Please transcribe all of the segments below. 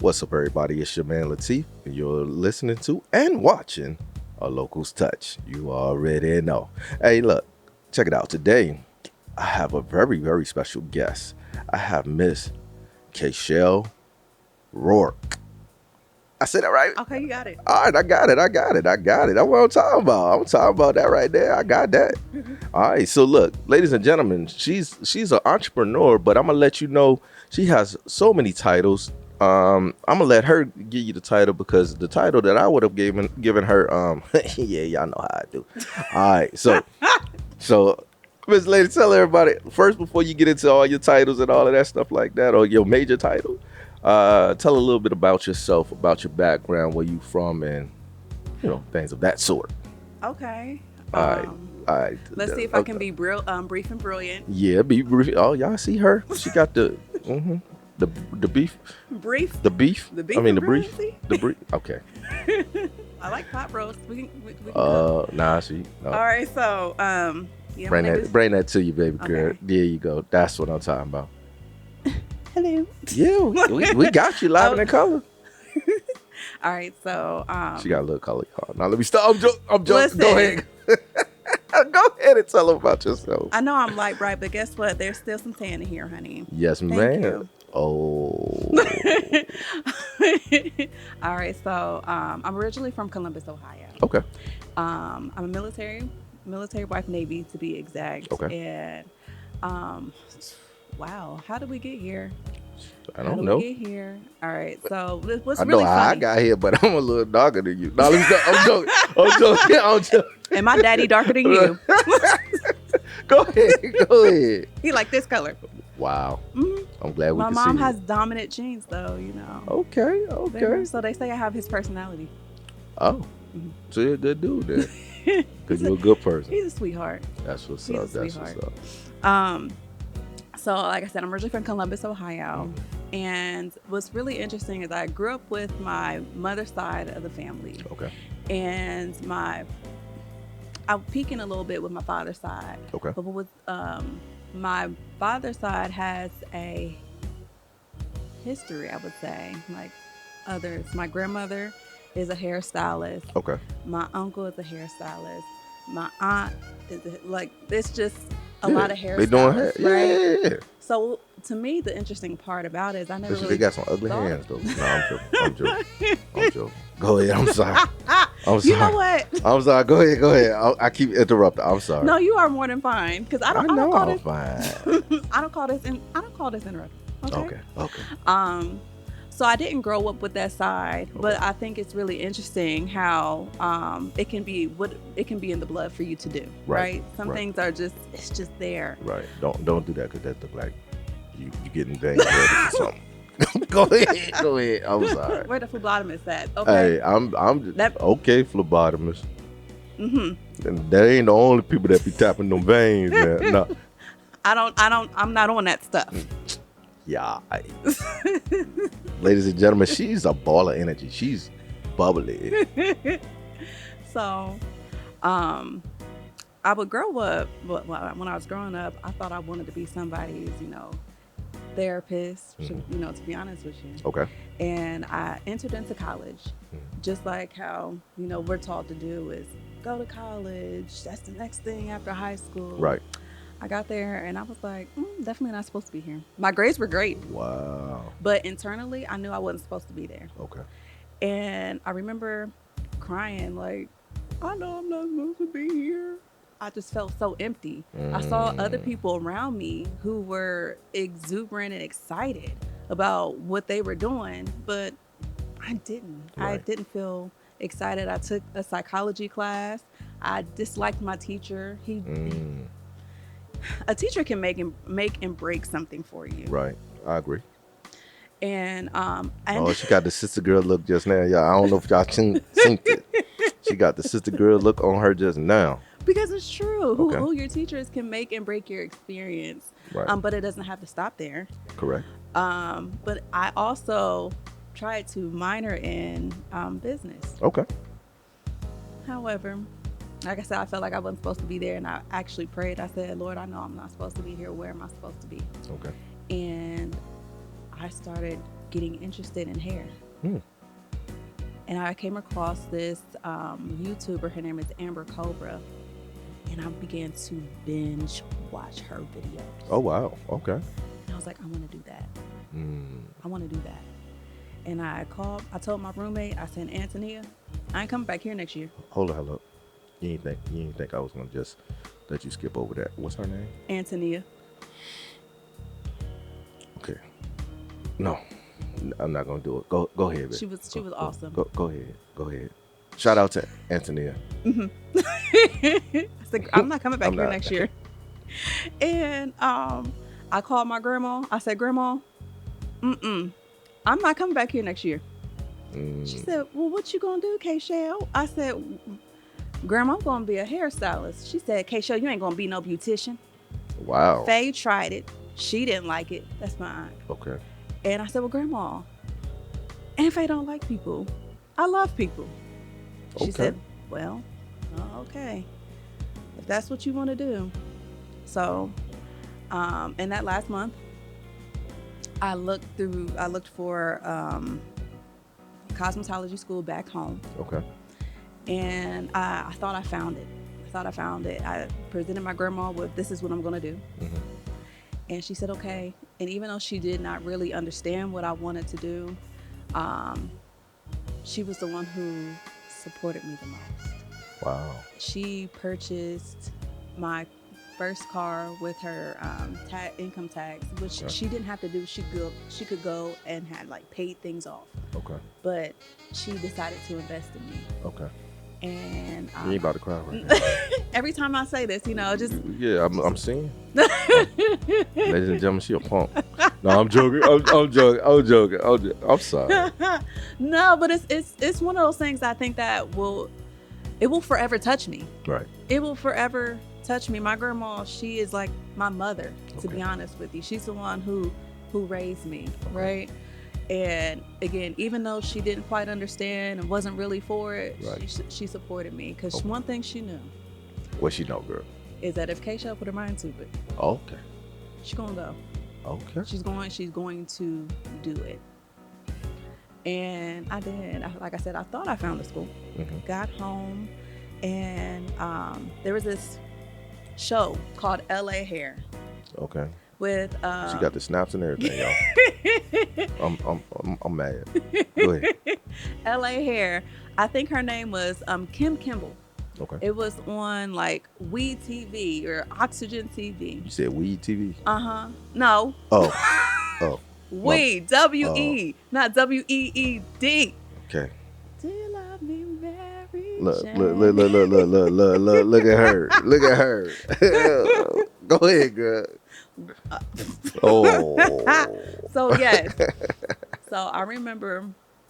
What's up, everybody? It's your man Latif, and you're listening to and watching A Locals Touch. You already know. Hey, look, check it out. Today, I have a very, very special guest. I have Miss Kachelle Roark. I said that right? Okay, you got it. All right, I got it. That's what I'm talking about. I'm talking about that right there. I got that. All right, so look, ladies and gentlemen, she's an entrepreneur, but I'm gonna let you know she has so many titles. I'm gonna let her give you the title because the title that I would have given her, yeah, y'all know how I do. All right, so Miss Lady, tell everybody first before you get into all your titles and all of that stuff like that, or your major title. Tell a little bit about yourself, about your background, where you from, and things of that sort. Okay. All right. Let's see if I can be brief and brilliant. Yeah, be brief. Oh, y'all see her? She got the the beef. Brief. The beef. The beef. I mean and the brief. brilliancy? The brief. Okay. I like pot roast. We can cook. Nah. See. No. All right. So yeah. Bring that to you, baby girl. Okay. There you go. That's what I'm talking about. Hello. Yeah, we got you live and in color. All right. So She got a little color. Now let me stop. I'm joking. Listen. Go ahead. Go ahead and tell them about yourself. I know I'm light bright, but guess what? There's still some tan in here, honey. Yes, Thank ma'am. you. Oh. All right. So I'm originally from Columbus, Ohio. Okay. I'm a military wife, Navy to be exact. Okay. And wow, how did we get here? I don't know. How did we get here? All right, so what's I know really how funny? I got here, but I'm a little darker than you. No, let me stop. I'm joking. And my daddy darker than you. Go ahead. He like this color. Wow. Mhm. I'm glad we My can mom see has dominant genes, though. You know. Okay. So they say I have his personality. Oh. Mhm. So you're a good dude then. Because you're a good person. He's a sweetheart. That's what's He's a up. That's sweetheart. what's up. So like I said, I'm originally from Columbus, Ohio. Mm-hmm. And what's really interesting is I grew up with my mother's side of the family. Okay. And I'm peeking a little bit with my father's side. Okay. But with my father's side has a history, I would say, like others. My grandmother is a hairstylist. Okay. My uncle is a hairstylist. My aunt is it's just a lot of hairstylists. They doing hair. Right? Yeah. So to me, the interesting part about it is I never Listen, really they got some ugly thought- hands though. No, I'm joking. Go ahead. I'm sorry. You know what? I'm sorry. Go ahead. I keep interrupting. I'm sorry. No, you are more than fine because I don't call I'm this. fine. I don't call this interrupting. Okay. Okay. So I didn't grow up with that side, but I think it's really interesting how it can be in the blood for you to do. Right. Some things are it's just there. Right. Don't do that because that look like you getting dang ready for something. Go ahead. I'm sorry. Where the phlebotomist at? Okay. Hey, I'm okay, phlebotomist. Mm-hmm. And they ain't the only people that be tapping them veins, man. No. I'm not on that stuff. Yeah. Ladies and gentlemen, she's a ball of energy. She's bubbly. So, I would grow up, but when I was growing up, I thought I wanted to be somebody's, therapist, Mm-hmm. to be honest with you. Okay. And I entered into college, just like how, we're taught to do is go to college. That's the next thing after high school. Right. I got there and I was like, definitely not supposed to be here. My grades were great. Wow. But internally, I knew I wasn't supposed to be there. Okay. And I remember crying like, I know I'm not supposed to be here. I just felt so empty. I saw other people around me who were exuberant and excited about what they were doing, but I didn't. Right. I didn't feel excited. I took a psychology class. I disliked my teacher. A teacher can make and break something for you. Right. I agree. And she got the sister girl look just now. Yeah, I don't know if y'all synced it. She got the sister girl look on her just now. Because it's true. Okay. Who your teachers can make and break your experience. Right. But it doesn't have to stop there. Correct. But I also tried to minor in business. Okay. However, like I said, I felt like I wasn't supposed to be there, and I actually prayed. I said, Lord, I know I'm not supposed to be here. Where am I supposed to be? Okay. And I started getting interested in hair. And I came across this YouTuber. Her name is Amber Cobra. And I began to binge watch her videos. Oh, wow. Okay. And I was like, I want to do that. I want to do that. And I told my roommate, I said, Antonia, I ain't coming back here next year. Hold up. You ain't think I was going to just let you skip over that. What's her name? Antonia. Okay. No, I'm not going to do it. Go ahead, babe. She was awesome. Go ahead. Shout out to Antonia. I said, I'm not coming back here next year. And I called my grandma. I said, Grandma, I'm not coming back here next year. She said, well, what you gonna do, Kachelle? I said, Grandma, I'm gonna be a hairstylist. She said, Kachelle, you ain't gonna be no beautician. Wow. Faye tried it. She didn't like it. That's fine. Okay. And I said, well, Grandma, and Faye don't like people. I love people. She said, well, okay. If that's what you want to do. So, in that last month, I looked for cosmetology school back home. Okay. And I thought I found it. I presented my grandma with, this is what I'm going to do. And she said, okay. And even though she did not really understand what I wanted to do, she was the one who supported me the most. Wow. She purchased my first car with her income tax, which she didn't have to do. She could go and had like paid things off. Okay. But she decided to invest in me. Okay. And you ain't about to cry right now. Every time I say this, just I'm seeing. Ladies and gentlemen, she a punk. No, I'm joking. I'm joking. I'm sorry. No, but it's one of those things I think that will forever touch me. Right. It will forever touch me. My grandma, she is like my mother, to be honest with you. She's the one who raised me, right? And again, even though she didn't quite understand and wasn't really for it, she supported me because one thing she knew. What she know, girl? Is that if Kachelle put her mind to it, okay, she's gonna go. Okay. She's going to do it. And I did. Like I said, I thought I found a school. Got home, and there was this show called LA Hair. Okay. With she got the snaps and everything, y'all. I'm mad. Go ahead. LA Hair. I think her name was Kim Kimball. Okay. It was on like Weed TV or Oxygen TV. You said Weed TV? No. Oh. Weed. W-E. Not W-E-E-D. Okay. Do you love me, Mary Look Jane? Look at her. Look at her. Go ahead, girl. So yes. So I remember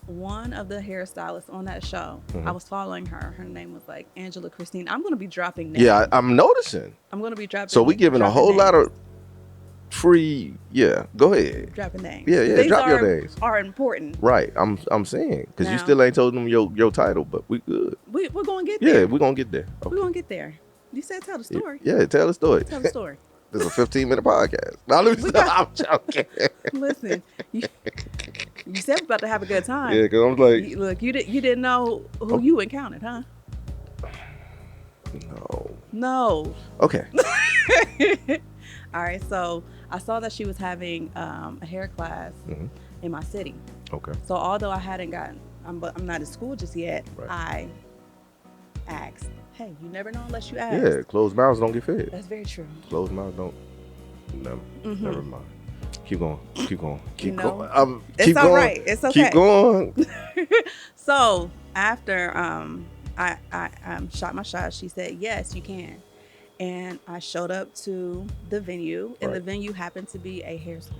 one of the hairstylists on that show. I was following her. Her name was like Angela Christine. I'm going to be dropping names. Yeah, I'm noticing. I'm going to be dropping. So we giving a whole lot of free. Yeah, go ahead. Dropping names. Yeah. These drop your names. Are important. Right. I'm saying because you still ain't told them your title, but we good. We're going to get there. Yeah, we're going to get there. Okay. We're going to get there. You said tell the story. Yeah, tell the story. Tell the story. This is a 15-minute podcast. Now, let me stop. I'm joking. Listen, you said we're about to have a good time. Yeah, because I'm like... Look, you didn't know who you encountered, huh? No. Okay. All right, so I saw that she was having a hair class in my city. Okay. So although I hadn't gotten... I'm not in school just yet, I asked. Hey, you never know unless you ask. Yeah, closed mouths don't get fed. That's very true. Closed mouths don't. Never mind. Keep going. Keep It's going. all right. It's okay. Keep going. So after I shot my shot, she said, yes, you can. And I showed up to the venue, and the venue happened to be a hair school.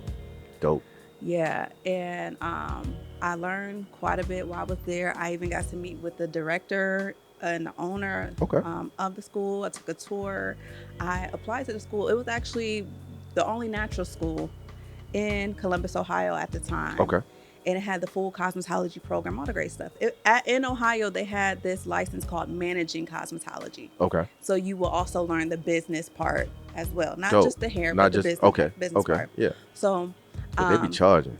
Dope. Yeah, and I learned quite a bit while I was there. I even got to meet with the director and the owner of the school. I took a tour. I applied to the school. It was actually the only natural school in Columbus, Ohio at the time. Okay. And it had the full cosmetology program, all the great stuff. In Ohio, they had this license called managing cosmetology. Okay. So you will also learn the business part as well. Not just the hair, but the business part. Yeah. So they be charging.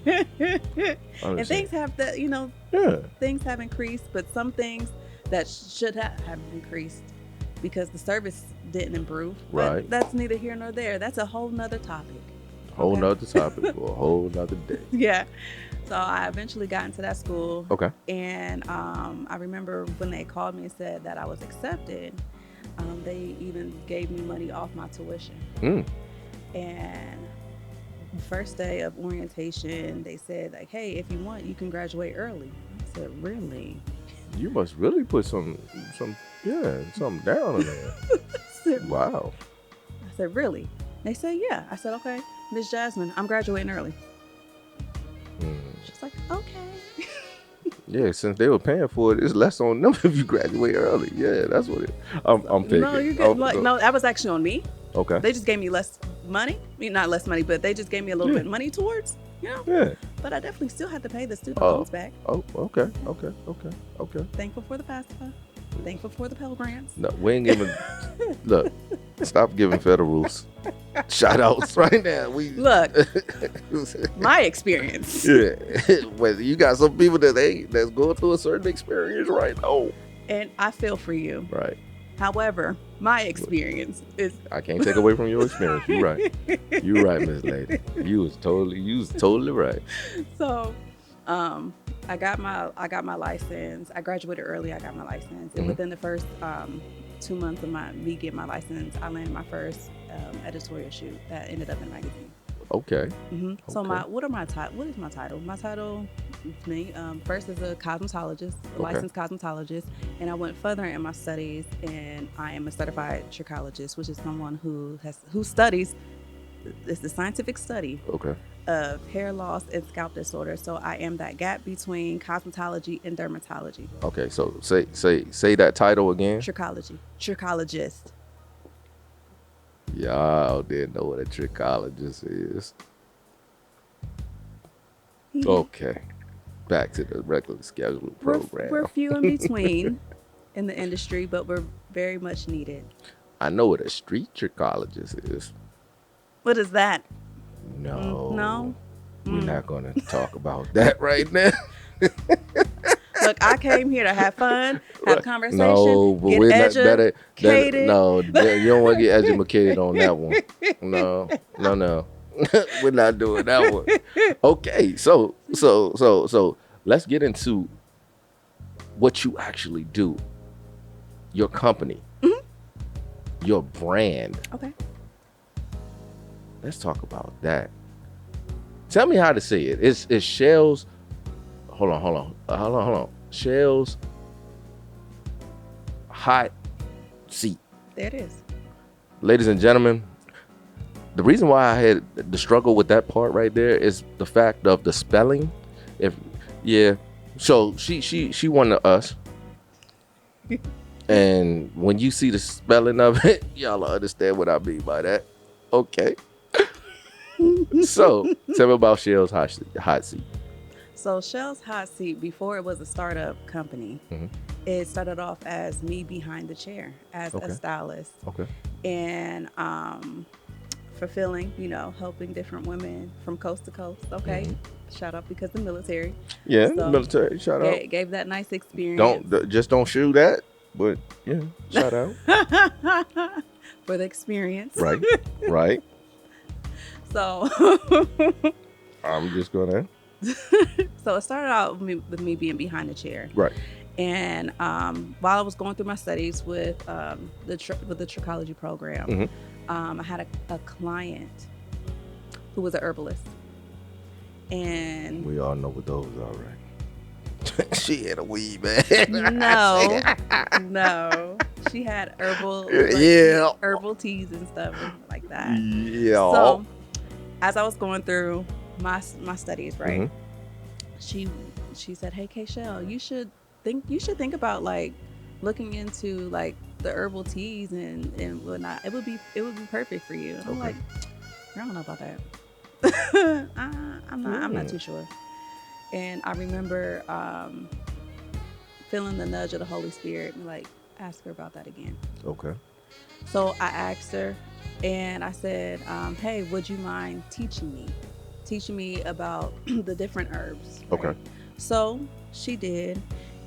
And things have that, Yeah. things have increased, but some things that should have increased because the service didn't improve. But Right. that's neither here nor there. That's a whole nother topic. Whole Okay. nother topic for a whole nother day. Yeah. So I eventually got into that school. Okay. And I remember when they called me and said that I was accepted, they even gave me money off my tuition. Mm. And the first day of orientation, they said, like, hey, if you want, you can graduate early. I said, really? You must really put something down on there. Wow. I said, really? They said, yeah. I said, okay, Miss Jasmine, I'm graduating early. She's like, okay. Yeah, since they were paying for it, it's less on them if you graduate early. Yeah, that's what it. I'm picking. No, you're good. No, that was actually on me. Okay. They just gave me less money. I mean, not less money, but they just gave me a little bit of money towards, Yeah. But I definitely still had to pay the student loans back. Oh, okay. Thankful for the FAFSA. Thankful for the Pell Grants. No, we ain't giving. Look, stop giving federals shout outs right now. Look, my experience. Yeah, but you got some people that's going through a certain experience right now. And I feel for you. Right. However, my experience is. I can't take away from your experience. You're right. You're right, Miss Lady. You was totally right. So, I got my license. I graduated early. I got my license, and within the first 2 months of me getting my license, I landed my first editorial shoot that ended up in a magazine. Okay. Mm-hmm. So what is my title? My title, first is a cosmetologist, a licensed cosmetologist, and I went further in my studies, and I am a certified trichologist, which is someone who studies. It's the scientific study of hair loss and scalp disorders. So I am that gap between cosmetology and dermatology. Okay, so say that title again. Trichologist. Y'all didn't know what a trichologist is. Okay, back to the regular scheduled program. We're few in between in the industry, but we're very much needed. I know what a street trichologist is. What is that? No. We're not going to talk about that right now. Look, I came here to have fun, have conversation, but get we're educated. You don't want to get educated on that one. No. We're not doing that one. Okay, so let's get into what you actually do. Your company. Your brand. Okay. Let's talk about that. Tell me how to say it. It's Shells. Hold on. Shells Hot Seat. There it is. Ladies and gentlemen, the reason why I had the struggle with that part right there is the fact of the spelling. So she one of us. And when you see the spelling of it, y'all understand what I mean by that. Okay. So tell me about Shell's Hot Seat. So Shell's Hot Seat, before it was a startup company, it started off as me behind the chair as a stylist. Okay. And fulfilling, helping different women from coast to coast. Okay. Shout out because the military. Yeah, so military. Shout out. Gave that nice experience. Don't shoot that, but yeah, shout out. For the experience. Right. So I'm just gonna. So it started out with me being behind the chair. Right. And while I was going through my studies with the trichology program, I had a client who was an herbalist. And we all know what those are, right? She had a weed, man. No. She had herbal teas and stuff like that. Yeah. So as I was going through my studies, right? She said, "Hey, Kachelle, you should think about like looking into like the herbal teas and whatnot. It would be perfect for you." And I'm like, I don't know about that. I'm not too sure. And I remember feeling the nudge of the Holy Spirit and like ask her about that again. Okay. So I asked her and I said, "Hey, would you mind teaching me?" teaching me about the different herbs. Right? Okay. So she did,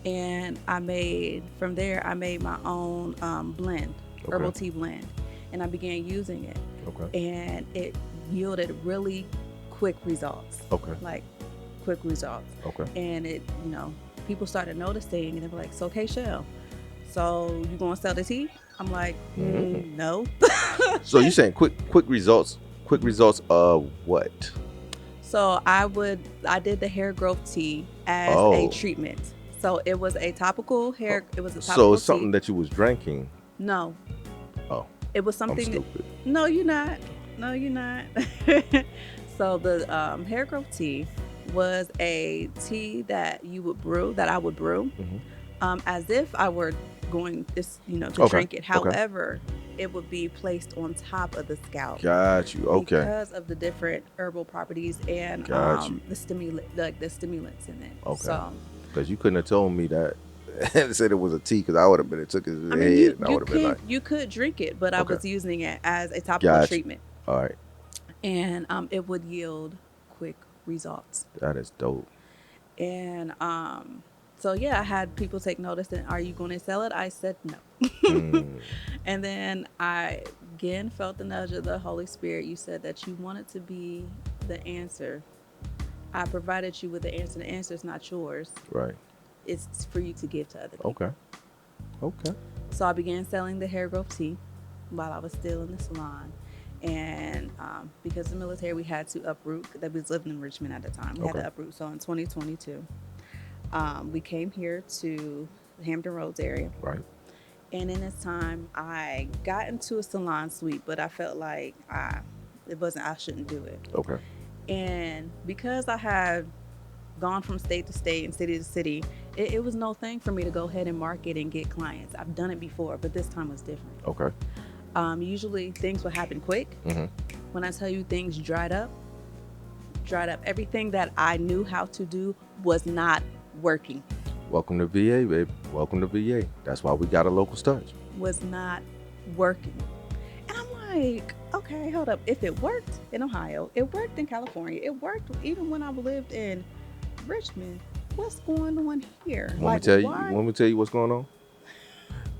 and I made my own blend, herbal tea blend, and I began using it. Okay. And it yielded really quick results. Okay. Like quick results. Okay. And it, people started noticing, and they were like, "So, Kachelle, so you gonna sell the tea?" I'm like, no. So you're saying quick results? Quick results of what? So I did the hair growth tea as a treatment. So it was a topical hair. It was a topical So it's something tea. that you was drinking. No. Oh. It was something. I'm stupid. No, you're not. No, you're not. So the hair growth tea was a tea that I would brew, as if I were going to drink it. However, it would be placed on top of the scalp. Got you. Okay. Because of the different herbal properties and the stimulants in it. Okay. So, because you couldn't have told me that and said it was a tea, because I would have been took his head and I would have been like, you could drink it, but I was using it as a topical treatment. All right. And it would yield quick results. That is dope. And so yeah, I had people take notice. And are you going to sell it? I said no. And then I again felt the nudge of the Holy Spirit. You said that you wanted to be the answer. I provided you with the answer. The answer is not yours. Right. It's for you to give to other people. Okay. So I began selling the hair growth tea while I was still in the salon. And because of the military, we had to uproot. That we was living in Richmond at the time. We had to uproot. So in 2022, we came here to the Hampton Roads area. Right. And in this time, I got into a salon suite, but I felt like I shouldn't do it. Okay. And because I had gone from state to state and city to city, it was no thing for me to go ahead and market and get clients. I've done it before, but this time was different. Okay. Usually things would happen quick. When I tell you things dried up. Everything that I knew how to do was not working. Welcome to VA, baby. Welcome to VA. That's why we got a local starch. Was not working. And I'm like, okay, hold up. If it worked in Ohio, it worked in California, it worked even when I lived in Richmond, what's going on here? Want me tell you what's going on?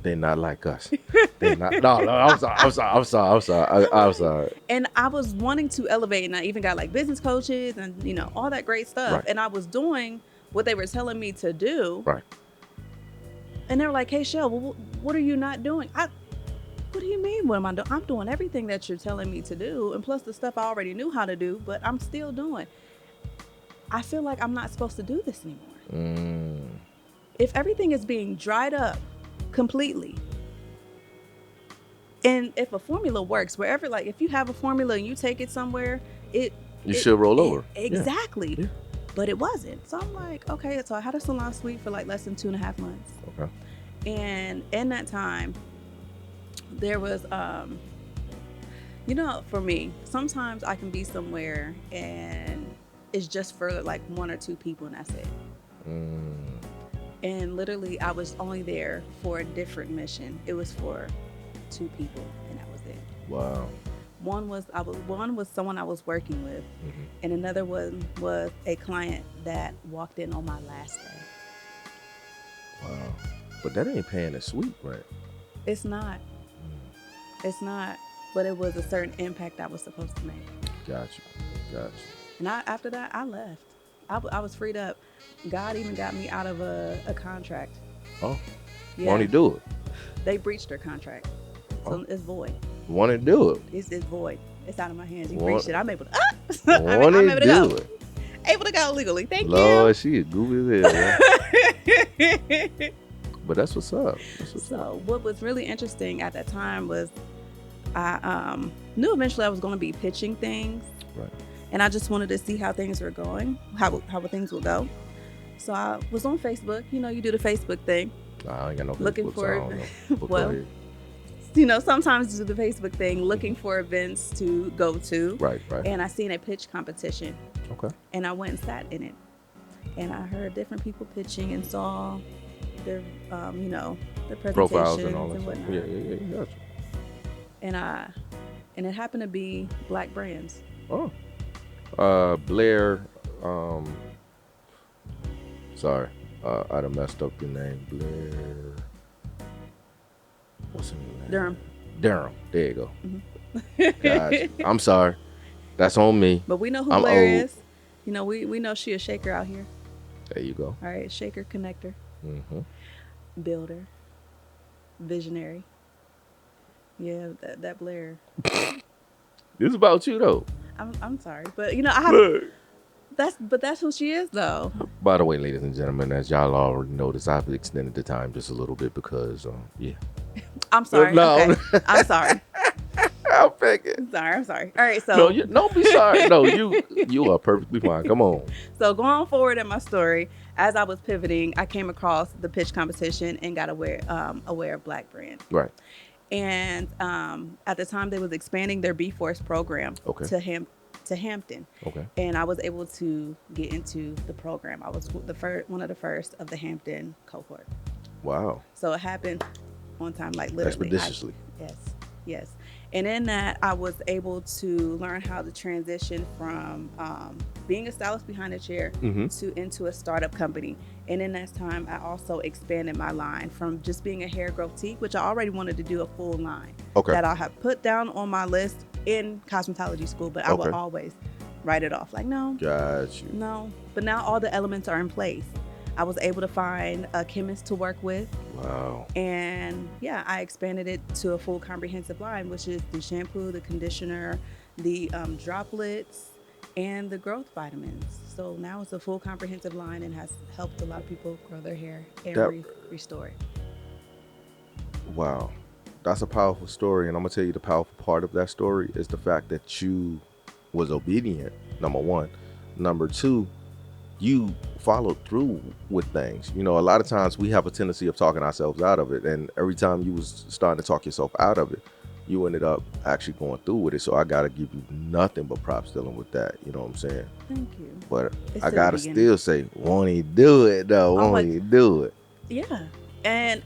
They're not like us. They're not. No, I'm sorry. And I was wanting to elevate, and I even got like business coaches and all that great stuff. Right. And I was doing what they were telling me to do. Right. And they were like, "Hey, Shell, well, what are you not doing?" What do you mean? What am I doing? I'm doing everything that you're telling me to do, and plus the stuff I already knew how to do, but I'm still doing. I feel like I'm not supposed to do this anymore. If everything is being dried up completely, and if a formula works wherever, like if you have a formula and you take it somewhere, it should roll over. Exactly. Yeah. But it wasn't. So I'm like, okay. So I had a salon suite for like less than 2.5 months. Okay. And in that time, there was, for me, sometimes I can be somewhere and it's just for like 1 or 2 people and that's it. And literally I was only there for a different mission. It was for 2 people and that was it. Wow. One was someone I was working with, and another one was a client that walked in on my last day. Wow. But that ain't paying a suite rent. It's not. It's not. But it was a certain impact I was supposed to make. Got you. And after that, I left. I was freed up. God even got me out of a contract. Oh. Yeah. Won't he do it? They breached their contract. So it's void. Want to do it? It's void. It's out of my hands. He breached it. I'm able to. I'm able to go. Able to go legally. Thank you. Lord, she is goofy as hell. But that's what's up. What was really interesting at that time was I knew eventually I was going to be pitching things. Right. And I just wanted to see how things were going, how things would go. So I was on Facebook. You do the Facebook thing. Nah, I ain't got no Facebook. Looking for well. Sometimes do the Facebook thing, looking for events to go to. Right. And I seen a pitch competition. Okay. And I went and sat in it. And I heard different people pitching and saw their, their presentations profiles and all that and whatnot. Yeah, gotcha. And it happened to be Black brands. Oh. Blair. Um, sorry, I done messed up your name. Blair. What's her name? Durham. Durham. There you go. Mm-hmm. Gotcha. I'm sorry. That's on me. But we know who I'm Blair old. is. You know, we know she a shaker out here. There you go. All right, shaker, connector, Mm-hmm. builder, visionary. Yeah, that Blair. This is about you though. I'm sorry, but you know I have Look. that's who she is though. By the way, ladies and gentlemen, as y'all already noticed, I've extended the time just a little bit because, yeah. I'm sorry. No. Okay, I'm sorry. I'll pick it. I'm sorry. All right, so No, you don't be sorry. No, you are perfectly fine. Come on. So going forward in my story, as I was pivoting, I came across the pitch competition and got aware of Black Brand. Right. And at the time, they was expanding their B-Force program Okay. to Hampton. Okay. And I was able to get into the program. I was one of the first of the Hampton cohort. Wow. So it happened on time, like literally. Expeditiously. Yes. And in that, I was able to learn how to transition from being a stylist behind a chair Mm-hmm. into a startup company. And in that time, I also expanded my line from just being a hair growth boutique, which I already wanted to do a full line. Okay. That I have put down on my list in cosmetology school, but I would always write it off. Like, no. Got you. No. But now all the elements are in place. I was able to find a chemist to work with. Wow. And yeah, I expanded it to a full comprehensive line, which is the shampoo, the conditioner, the droplets, and the growth vitamins. So now it's a full comprehensive line and has helped a lot of people grow their hair and restore it. Wow. That's a powerful story. And I'm going to tell you the powerful part of that story is the fact that you was obedient, number one. Number two, you followed through with things. You know, a lot of times we have a tendency of talking ourselves out of it. And every time you was starting to talk yourself out of it, you ended up actually going through with it. So I got to give you nothing but props dealing with that. You know what I'm saying? Thank you. But It's I still got to the beginning. still say, won't he do it though? Won't he do it? Yeah. And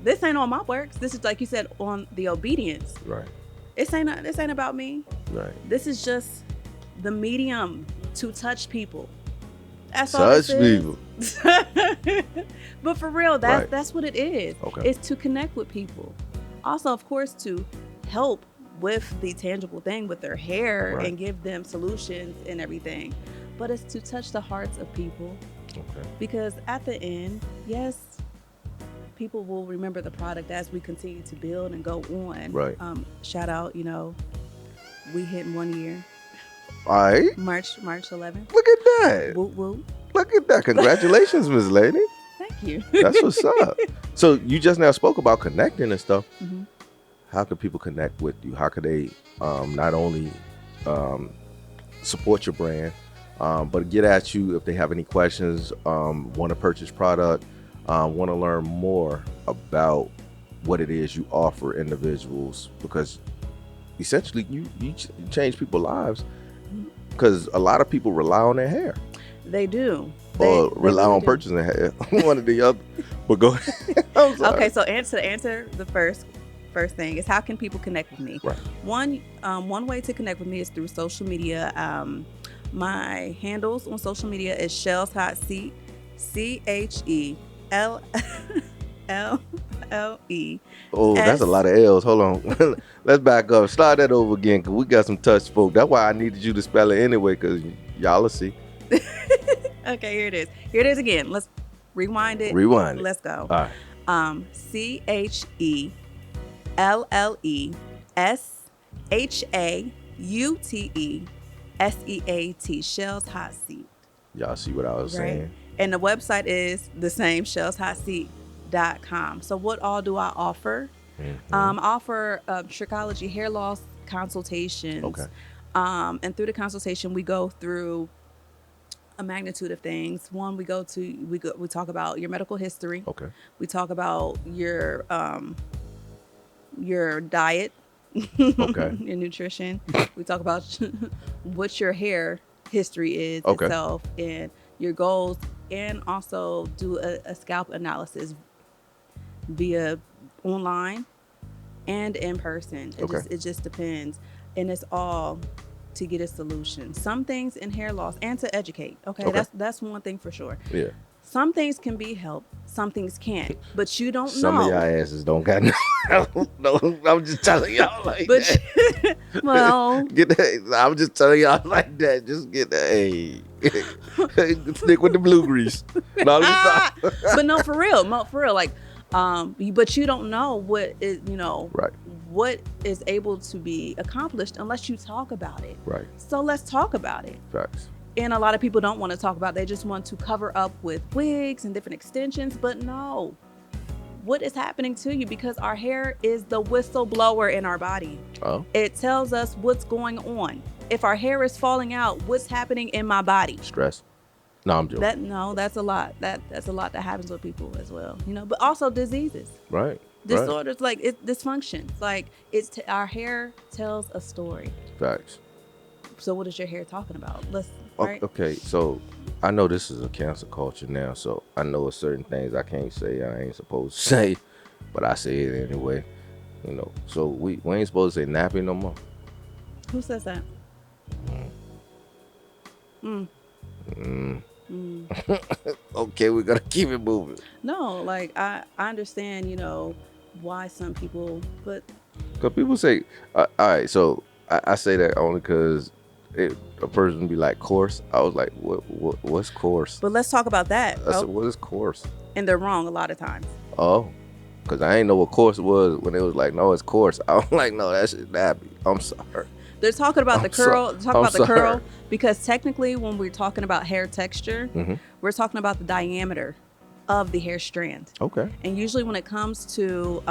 this ain't on my works. This is, like you said, on the obedience. Right. This ain't about me. Right. This is just the medium to touch people. That's all this Touch is. people. But for real, that's what it is. Okay. It's to connect with people. Also, of course, to help with the tangible thing with their hair and give them solutions and everything. But it's to touch the hearts of people. Okay. Because at the end, yes, people will remember the product as we continue to build and go on. Right. Shout out, we hit 1 year. All right. March 11th. Look at that. Woo woo. Look at that. Congratulations, Miss Lady. Thank you. That's what's up. So you just now spoke about connecting and stuff. Mm-hmm. How can people connect with you? How could they not only support your brand, but get at you if they have any questions, want to purchase product, want to learn more about what it is you offer individuals? Because essentially you change people's lives, because a lot of people rely on their hair. They do. Or They rely really on do. purchasing hair. One or the other. But go ahead. I'm sorry. Okay, so answer the first thing is, how can people connect with me? Right. One way to connect with me is through social media. My handles on social media is Shells Hot Seat, CHELLLE. Oh, that's a lot of L's. Hold on. Let's back up. Start that over again, because we got some touch folk. That's why I needed you to spell it anyway, because y'all will see. Okay, here it is. Here it is again. Let's rewind it. Rewind it. Let's go. All right. CHELLESSHAUTESEAT. Shells Hot Seat. Y'all see what I was saying? And the website is the same, shellshotseat.com. So what all do I offer? Mm-hmm. I offer Shakeology hair loss consultations. Okay. And through the consultation, we go through a magnitude of things. One, we talk about your medical history. Okay. We talk about your diet, Okay. your nutrition. We talk about what your hair history is Okay. itself and your goals, and also do a scalp analysis via online and in person. It just depends, and it's all to get a solution. Some things in hair loss, and to educate. Okay, Okay. that's one thing for sure. Yeah. Some things can be helped, some things can't. But you don't Some know. of y'all asses don't got no. I'm just telling y'all like But that. well, Get that. I'm just telling y'all like that. Just get that. Hey, stick with the blue grease. No, I'm just but no, for real, like, but you don't know what is, right. what is able to be accomplished unless you talk about it. Right. So let's talk about it. Facts. And a lot of people don't want to talk about it. They just want to cover up with wigs and different extensions. But no, what is happening to you? Because our hair is the whistleblower in our body. Oh. It tells us what's going on. If our hair is falling out, what's happening in my body? Stress. No, I'm joking. That's a lot. That's a lot that happens with people as well. But also diseases. Right. Disorders, like it's dysfunctions. Like our hair tells a story. Facts. So what is your hair talking about? Right? Okay, so I know this is a cancel culture now, so I know certain things I can't say, I ain't supposed to say, but I say it anyway. So we ain't supposed to say nappy no more. Who says that? Okay, we're gonna keep it moving. No, like I understand, why some people, but Because people say, all right, so I say that only because a person be like coarse. I was like, what's coarse? But let's talk about that. I said, what is coarse? And they're wrong a lot of times. Oh, because I ain't know what coarse was when it was like, no, it's coarse. I was like, no, that shit nappy. I'm sorry. They're talking about the curl. The curl because technically, when we're talking about hair texture, we're talking about the diameter of the hair strand. Okay. And usually, when it comes to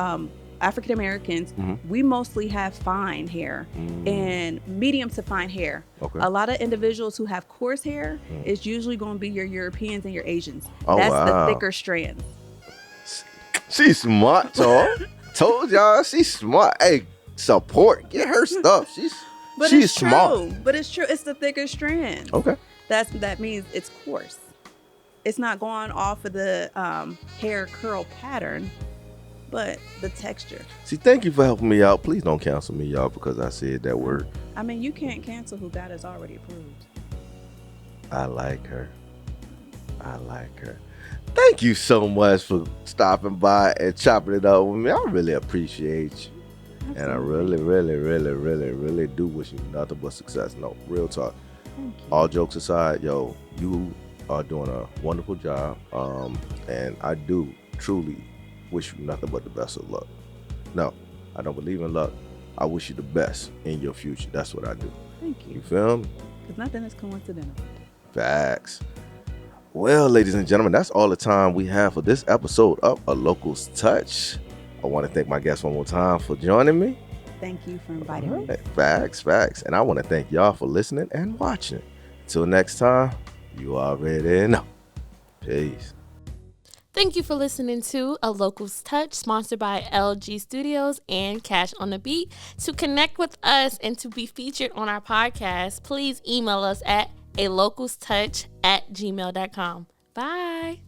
African Americans, we mostly have fine hair and medium to fine hair. Okay. A lot of individuals who have coarse hair is usually going to be your Europeans and your Asians. Oh, That's wow. the thicker strand. She's smart, y'all. Told y'all she's smart. Hey, support. Get her stuff. She's smart. True. But it's true. It's the thicker strand. Okay. That means it's coarse. It's not going off of the hair curl pattern, but the texture. See, thank you for helping me out. Please don't cancel me, y'all, because I said that word. I mean, you can't cancel who God has already approved. I like her. Thank you so much for stopping by and chopping it up with me. I really appreciate you. Absolutely. And I really, really, really, really, really do wish you nothing but success. No, real talk. Thank you. All jokes aside, yo, you are doing a wonderful job. And I do truly wish you nothing but the best of luck. No, I don't believe in luck. I wish you the best in your future. That's what I do. Thank you. You feel me? Because nothing is coincidental. Facts. Well, ladies and gentlemen, that's all the time we have for this episode of A Local's Touch. I want to thank my guests one more time for joining me. Thank you for inviting me. Facts. And I want to thank y'all for listening and watching. Until next time, you already know. Peace. Thank you for listening to A Local's Touch, sponsored by LG Studios and Cash on the Beat. To connect with us and to be featured on our podcast, please email us at alocalstouch@gmail.com. Bye.